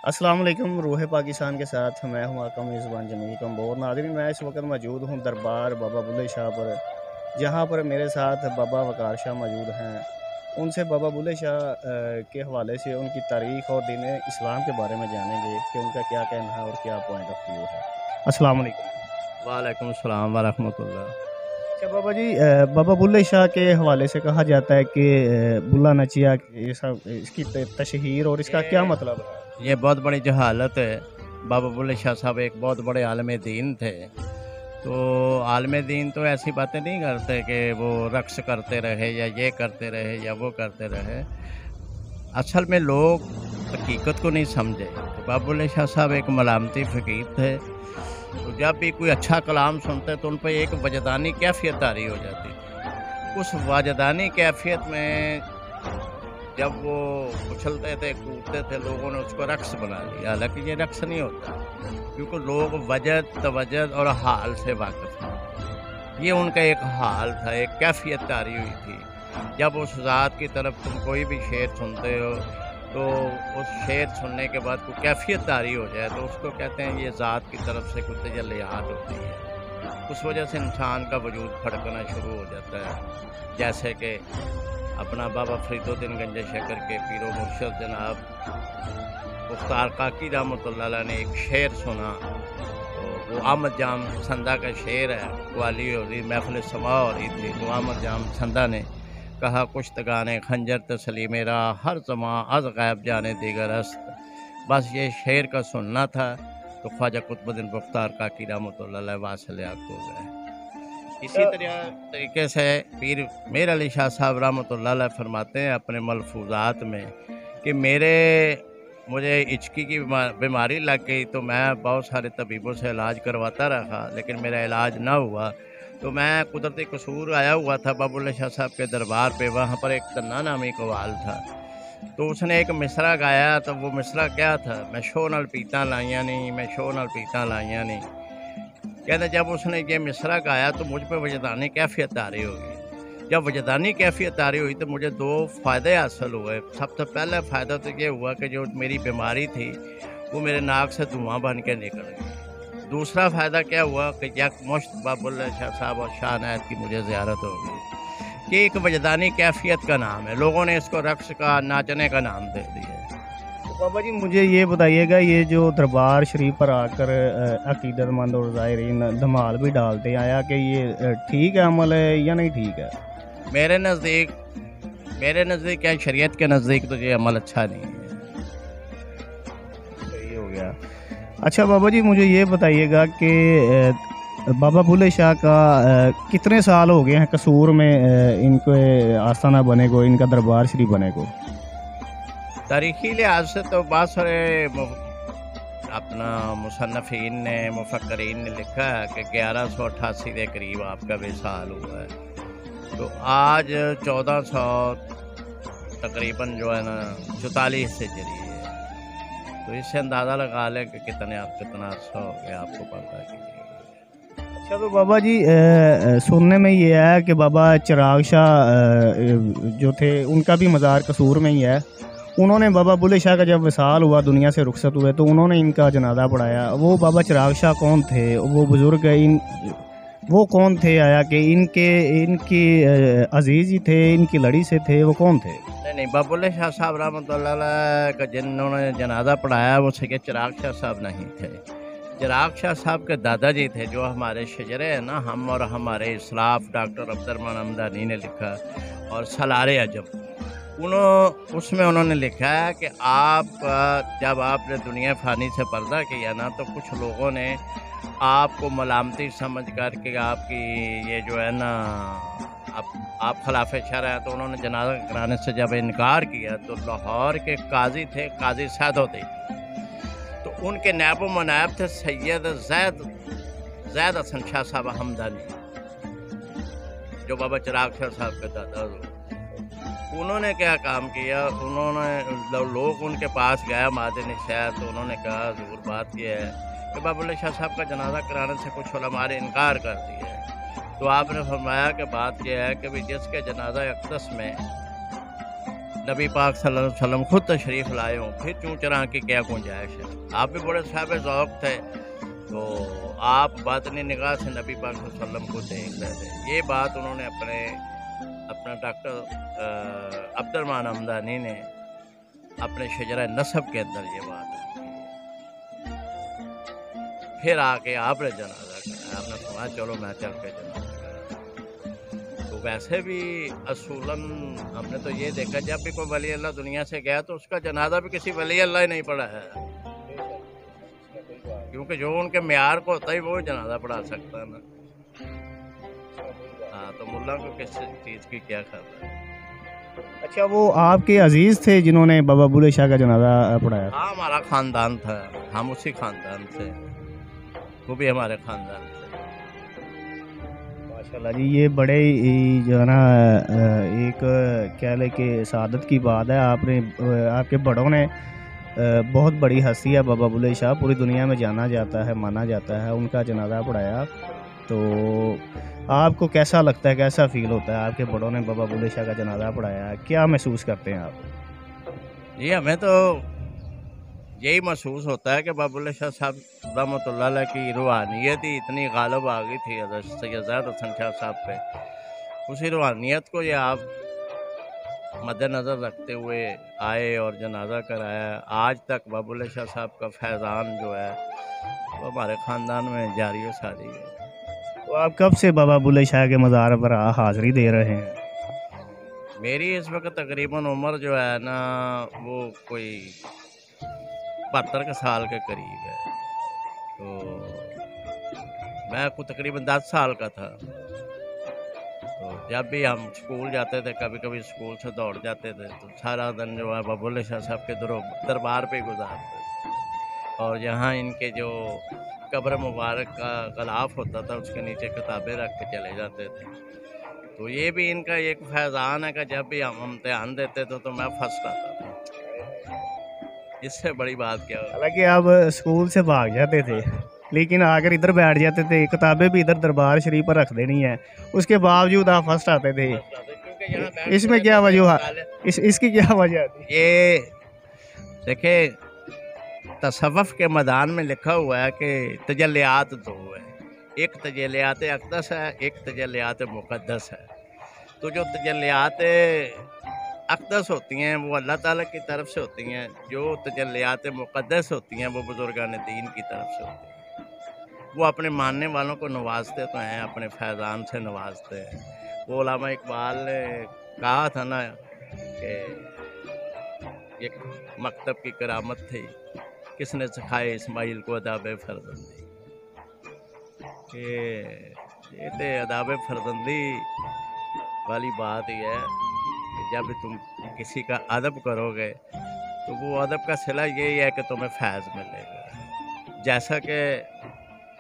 السلام علیکم، روح پاکستان کے ساتھ میں ہوں آقا میزبان جمیل کمبور۔ ناظرین، میں اس وقت موجود ہوں دربار بابا بلے شاہ پر، جہاں پر میرے ساتھ بابا وقار شاہ موجود ہیں۔ ان سے بابا بلے شاہ کے حوالے سے ان کی تاریخ اور دین اسلام کے بارے میں جانیں گے کہ ان کا کیا کہنا ہے اور کیا پوائنٹ آف ویو ہے۔ السلام علیکم۔ وعلیکم السلام ورحمۃ اللہ۔ اچھا بابا جی، بابا بلے شاہ کے حوالے سے کہا جاتا ہے کہ بلا نچیا، اس کی تشہیر اور اس کا کیا مطلب ہے؟ یہ بہت بڑی جہالت ہے۔ بابا بلے شاہ صاحب ایک بہت بڑے عالم دین تھے، تو عالم دین تو ایسی باتیں نہیں کرتے کہ وہ رقص کرتے رہے یا یہ کرتے رہے یا وہ کرتے رہے۔ اصل میں لوگ حقیقت کو نہیں سمجھے۔ بابا بلے شاہ صاحب ایک ملامتی فقیر تھے، تو جب بھی کوئی اچھا کلام سنتے تو ان پہ ایک وجدانی کیفیت طاری ہو جاتی تھی۔ اس وجدانی کیفیت میں جب وہ اچھلتے تھے، کودتے تھے، لوگوں نے اس کو رقص بنا لیا، حالانکہ یہ رقص نہیں ہوتا، کیونکہ لوگ وجد توجد اور حال سے واقف ہیں۔ یہ ان کا ایک حال تھا، ایک کیفیت طاری ہوئی تھی۔ جب اس ذات کی طرف تم کوئی بھی شعر سنتے ہو تو اس شعر سننے کے بعد کوئی کیفیت طاری ہو جائے تو اس کو کہتے ہیں یہ ذات کی طرف سے کوئی تجلیات ہوتی ہے۔ اس وجہ سے انسان کا وجود پھڑکنا شروع ہو جاتا ہے۔ جیسے کہ اپنا بابا فرید الدین گنج شکر کے پیر و مرشد جناب مختار کاکی رحمۃ اللہ علیہ نے ایک شعر سنا، وہ آمد جام سندہ کا شعر ہے، والی ہو رہی محفل سما ہو رہی تھی، تو آمد جام سندہ نے کہا کشتگانے خنجر تسلی میرا ہر زمان از غیب جانے دیگر است۔ بس یہ شعر کا سننا تھا تو خواجہ قطب الدین مختار کاکی رحمۃ اللہ علیہ واصل حق ہو گئے۔ اسی طریقے سے پیر میر علی شاہ صاحب رحمۃ اللہ علیہ فرماتے ہیں اپنے ملفوظات میں کہ مجھے ہچکی کی بیماری لگ گئی تو میں بہت سارے طبیبوں سے علاج کرواتا رہا، لیکن میرا علاج نہ ہوا، تو میں قدرتی قصور آیا ہوا تھا بابا بلے شاہ صاحب کے دربار پہ۔ وہاں پر ایک تنّا نامی قوال تھا، تو اس نے ایک مصرع گایا، تو وہ مصرع کیا تھا؟ میں شو نال پیتاں لائیاں نہیں، میں شو نال پیتاں لائیاں نہیں۔ کہتے جب اس نے یہ مصرع گایا تو مجھ پہ وجدانی کیفیت طاری ہوگی۔ جب وجدانی کیفیت طاری ہوئی تو مجھے دو فائدے حاصل ہوئے۔ سب سے پہلا فائدہ تو یہ ہوا کہ جو میری بیماری تھی وہ میرے ناک سے دھواں بن کے نکل گئی۔ دوسرا فائدہ کیا ہوا کہ یک مشت بابا بلے شاہ صاحب اور شاہ نائت کی مجھے زیارت ہو گئی، کہ ایک وجدانی کیفیت کا نام ہے۔ لوگوں نے اس کو رقص کا، ناچنے کا نام دے دیا۔ بابا جی مجھے یہ بتائیے گا، یہ جو دربار شریف پر آ کر عقیدت مند اور زائرین دھمال بھی ڈالتے ہیں، آیا کہ یہ ٹھیک ہے عمل ہے یا نہیں ٹھیک ہے؟ میرے نزدیک کیا شریعت کے نزدیک تو یہ عمل اچھا نہیں ہے۔ صحیح ہو گیا۔ اچھا بابا جی مجھے یہ بتائیے گا کہ بابا بلے شاہ کا کتنے سال ہو گئے ہیں قصور میں ان کو آستانہ بنے کو، ان کا دربار شریف بنے کو؟ تاریخی لحاظ سے تو بہت سارے اپنا مصنفین نے، مفکرین نے لکھا ہے کہ 1188 کے قریب آپ کا وصال ہوا ہے، تو آج 1400 تقریباً جو ہے نا 44 سے جری ہے، تو اس سے اندازہ لگا لیں کہ کتنا عرصہ ہو گیا آپ کو پتہ ہے کہ۔ اچھا تو بابا جی سننے میں یہ ہے کہ بابا چراغ شاہ جو تھے ان کا بھی مزار قصور میں ہی ہے۔ انہوں نے بابا بلے شاہ کا جب وصال ہوا، دنیا سے رخصت ہوئے، تو انہوں نے ان کا جنازہ پڑھایا۔ وہ بابا چراغ شاہ کون تھے؟ وہ بزرگ وہ کون تھے؟ آیا کہ ان کے عزیز ہی تھے، ان کی لڑی سے تھے، وہ کون تھے؟ نہیں، بابا بلے شاہ صاحب رحمۃ اللہ علیہ کا جنہوں نے جنازہ پڑھایا وہ سید چراغ شاہ صاحب نہیں تھے۔ چراغ شاہ صاحب کے دادا جی تھے، جو ہمارے شجرے ہیں نا، ہم اور ہمارے اسلاف ڈاکٹر عبدالرحمن حمدانی نے لکھا، اور سالار عجب اس میں انہوں نے لکھا ہے کہ جب آپ نے دنیا فانی سے پردہ کیا نا، تو کچھ لوگوں نے آپ کو ملامتی سمجھ کر کے آپ کی یہ جو ہے نا آپ خلاف شرع ہیں، تو انہوں نے جنازہ کرانے سے جب انکار کیا تو لاہور کے قاضی تھے، قاضی سیدوتی، تو ان کے نائب و منائب تھے سید زید حسن شاہ صاحب حمدانی، جو بابا چراغ شاہ صاحب کے دادا ہوئے۔ انہوں نے کیا کام کیا، انہوں نے لوگ ان کے پاس گیا مادنی شہر، تو انہوں نے کہا ضرور بات یہ ہے کہ بابا بلے شاہ صاحب کا جنازہ کرانے سے کچھ علماء نے انکار کر دیا ہے، تو آپ نے فرمایا کہ بات یہ ہے کہ جس کے جنازہ اقدس میں नबी पाक सल्लल्लाहु अलैहि वसल्लम खुद तशरीफ़ लाए हों, फिर चूँ चरां की क्या गुंजाइश है। आप भी बड़े साहिब ज़ौक़ थे, तो आप बातनी निगाह से नबी पाक सल्लल्लाहु अलैहि वसल्लम को देख रहे थे। ये बात उन्होंने अपना डॉक्टर अब्दुर्रहमान हमदानी ने अपने शजरा नसब के अंदर ये बात लिखी है। फिर आके आपने जनाजा कराया, आपने सुना चलो मैं चल के जनाजा कराया। तो वैसे भी असूलन हमने तो ये देखा, जब भी कोई वली अल्लाह दुनिया से गया तो उसका जनाजा भी किसी वली अल्लाह ही नहीं पढ़ा है, क्योंकि जो उनके म्यार को होता है वो जनाजा पढ़ा सकता है ना। हाँ, तो मुल्ला को किस चीज़ की क्या खबर है। अच्छा, वो आपके अजीज़ थे जिन्होंने बाबा बुल्ले शाह का जनाजा पढ़ाया? हाँ, हमारा ख़ानदान था, हम उसी ख़ानदान से, वो भी हमारे ख़ानदान से। माशाल्लाह जी, ये बड़े ही जो है ना एक कह लें कि सआदत की बात है। आपके बड़ों ने बहुत बड़ी हस्ती है बाबा बुल्ले शाह, पूरी दुनिया में जाना जाता है, माना जाता है, उनका जनाजा पढ़ाया। तो आपको कैसा लगता है, कैसा फील होता है? आपके बड़ों ने बाबा बुल्ले शाह का जनाजा पढ़ाया, क्या महसूस करते हैं आप? जी, हमें तो यही महसूस होता है कि बाबा बुल्ले शाह साहब रहमतुल्लाह अलैह की रूहानियत ही इतनी गालिब आ गई थी हज़रत सैयद ज़ाहिद हसन शाह साहब पे। उसी रूहानियत को ये आप मद्देनज़र रखते हुए आए और जनाजा कराया। आज तक बाबा बुल्ले शाह साहब का फैज़ान जो है वो हमारे ख़ानदान में जारी व सारी है। तो आप कब से बाबा बुल्ले शाह के मज़ार पर हाज़िरी दे रहे हैं? मेरी इस वक्त तकरीबन उम्र जो है ना वो कोई 72 साल के करीब है। तो मैं को तकरीबन 10 साल का था। तो जब भी हम स्कूल जाते थे, कभी कभी स्कूल से दौड़ जाते थे, तो सारा दिन जो है बाबा बुल्ले शाह साहब के दरबार पे गुजारते थे। और यहाँ इनके जो कब्र मुबारक का गलाफ होता था उसके नीचे किताबें रख के चले जाते थे। तो ये भी इनका एक फैज़ान है कि जब भी हम इम्तिहान देते थे तो मैं फर्स्ट आता था। इससे बड़ी बात क्या हो। हालांकि आप स्कूल से भाग जाते थे, लेकिन आकर इधर बैठ जाते थे, किताबें भी इधर दरबार शरीफ पर रख देनी है, उसके बावजूद आप फर्स्ट आते थे। इसमें क्या वजह, इसकी क्या वजह थी? ये देखिए, तसव्वुफ़ के मैदान में लिखा हुआ है कि तजल्लियात दो है, एक तजल्लियात अक़दस है, एक तजल्लियात मुक़द्दस है। तो जो तजल्लियात अक़दस होती हैं वो अल्लाह ताला की तरफ से होती हैं, जो तजल्लियात मुक़द्दस होती हैं वो बुज़ुर्गान दीन की तरफ से होती हैं। वो अपने मानने वालों को नवाजते तो हैं, अपने फैज़ान से नवाजते हैं। वो उलमा इक़बाल ने कहा था ना कि एक मकतब की करामत थी, किसने सिखाए इस्माइल को अदाब फर्जंदी। ये तो अदाब फर्जंदी वाली बात ही है कि जब तुम किसी का अदब करोगे तो वो अदब का सिला यही है कि तुम्हें फैज़ मिलेगा। जैसा कि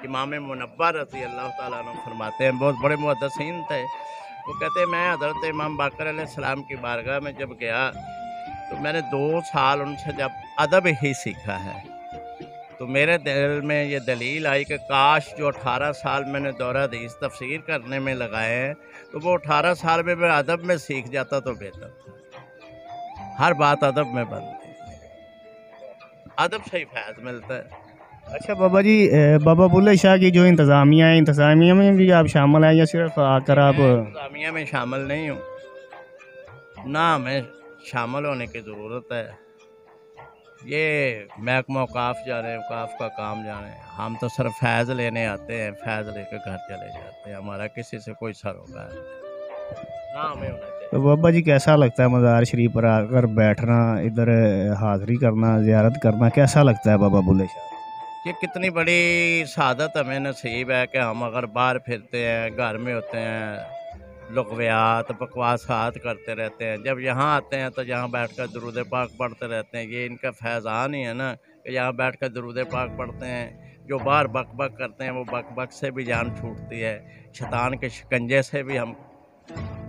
इमाम मुनव्वर रज़ी अल्लाह ताला अन्हु फरमाते हैं, बहुत बड़े मुहद्दिसीन थे। वो कहते हैं मैं हज़रत इमाम बाक़र अलैहिस्सलाम की बारगाह में जब गया तो मैंने 2 साल उनसे जब अदब ही सीखा है, तो मेरे दिल में ये दलील आई कि काश जो 18 साल मैंने दौरा हदीस तफसीर करने में लगाए हैं तो वो 18 साल में मैं अदब में सीख जाता तो बेहतर था। हर बात अदब में बनती है, अदब से ही फैज़ मिलता है। अच्छा बाबा जी, बाबा बुल्ले शाह की जो इंतज़ामिया है, इंतज़ामिया में भी आप शामिल हैं या सिर्फ आकर आप? इंतज़ामिया में शामिल नहीं हूँ ना, हमें शामिल होने की ज़रूरत है। ये महकमा औक़ाफ़ जाने, औक़ाफ़ का काम जाने, हम तो सिर्फ फैज़ लेने आते हैं, फैज़ लेकर घर चले जाते हैं, हमारा किसी से कोई सरोकार नहीं ना हमें होना चाहिए। तो बाबा जी कैसा लगता है मज़ार शरीफ पर आकर बैठना, इधर हाज़िरी करना, ज़ियारत करना, कैसा लगता है बाबा बुल्ले शाह? ये कितनी बड़ी सआदत हमें नसीब है कि हम अगर बाहर फिरते हैं, घर में होते हैं, लुग़वियात बकवासात करते रहते हैं, जब यहाँ आते हैं तो यहाँ बैठकर दुरूद पाक पढ़ते रहते हैं। ये इनका फैज़ान ही है ना कि यहाँ बैठकर दुरूद पाक पढ़ते हैं। जो बाहर बक बक करते हैं वो बक बक से भी जान छूटती है, शैतान के शिकंजे से भी हम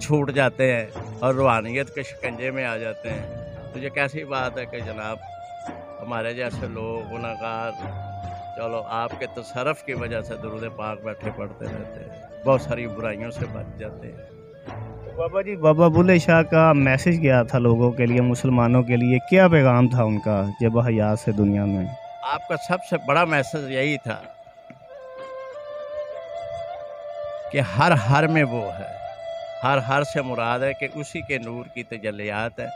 छूट जाते हैं और रूहानियत के शिकंजे में आ जाते हैं। तो ये कैसी बात है कि जनाब हमारे जैसे लोग गुनाहगार चलो आपके तसर्रुफ़ की वजह से दुरूद पाक बैठे पढ़ते रहते हैं, बहुत सारी बुराइयों से बच जाते हैं। बाबा जी, बाबा बुल्ले शाह का मैसेज क्या था लोगों के लिए, मुसलमानों के लिए क्या पैगाम था उनका जब हयात से दुनिया में? आपका सबसे बड़ा मैसेज यही था कि हर हर में वो है। हर हर से मुराद है कि उसी के नूर की तजल्लियात है,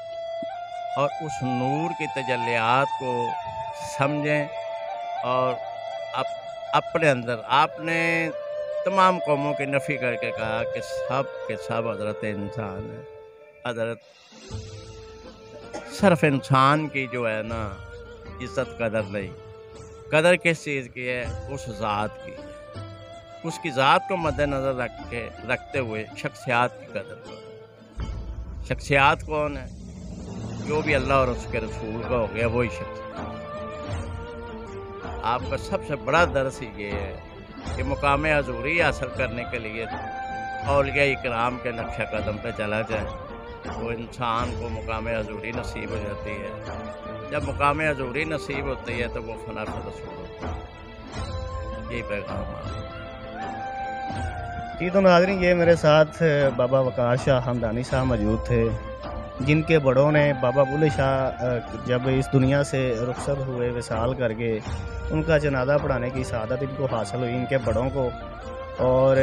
और उस नूर की तजल्लियात को समझें। और अपने अंदर आपने तमाम कौमों की नफ़ी करके कहा कि सब के सब हज़रत इंसान है। हज़रत सिर्फ इंसान की जो है ना इज़्ज़त कदर नहीं, कदर किस चीज़ की है? उस ज़ात की है। उसकी ज़ात को मद्देनज़र रखते हुए शख्सियात की कदर करो। शख्सियात कौन है? जो भी अल्लाह और उसके रसूल का हो गया वही शख्सियत। आपका सबसे बड़ा दर्स ये है कि मुकाम हज़ूरी हासिल करने के लिए औलिया इकराम के नक्शा कदम पे चला जाए तो इंसान को मुकाम हज़ूरी नसीब हो जाती है। जब मुकाम हज़ूरी नसीब होती है तो वो फना रसूल होता है। यही पैगाम है। जी, तो नाज़रीन, ये मेरे साथ बाबा वक़ार शाह हमदानी साहब मौजूद थे, जिनके बड़ों ने बाबा बुल्ले शाह जब इस दुनिया से रुखसत हुए विसाल करके, उनका जनाजा पढ़ाने की सआदत इनको हासिल हुई, इनके बड़ों को। और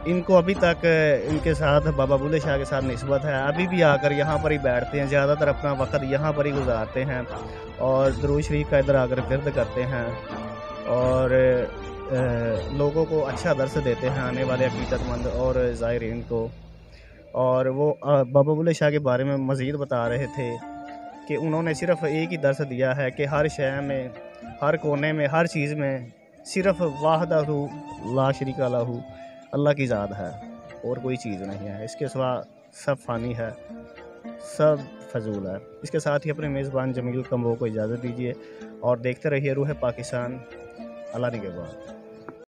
इनको अभी तक इनके साथ बाबा बुल्ले शाह के साथ निस्बत है। अभी भी आकर यहाँ पर ही बैठते हैं, ज़्यादातर अपना वक़्त यहाँ पर ही गुजारते हैं और दुरूद शरीफ का इधर आकर विर्द करते हैं और लोगों को अच्छा दर्स देते हैं, आने वाले अक़ीदतमंद और ज़ायरीन को। और वो बाबा बुल्ले शाह के बारे में मज़ीद बता रहे थे कि उन्होंने सिर्फ़ एक ही दर्स दिया है कि हर शय में, हर कोने में, हर चीज़ में सिर्फ़ वाहदहू ला शरीका लहू अल्लाह की ज़ात है और कोई चीज़ नहीं है। इसके सिवा सब फ़ानी है, सब फजूल है। इसके साथ ही अपने मेज़बान जमील कम्बो को इजाज़त दीजिए और देखते रहिए रूह पाकिस्तान। अल्लाह निगहबान।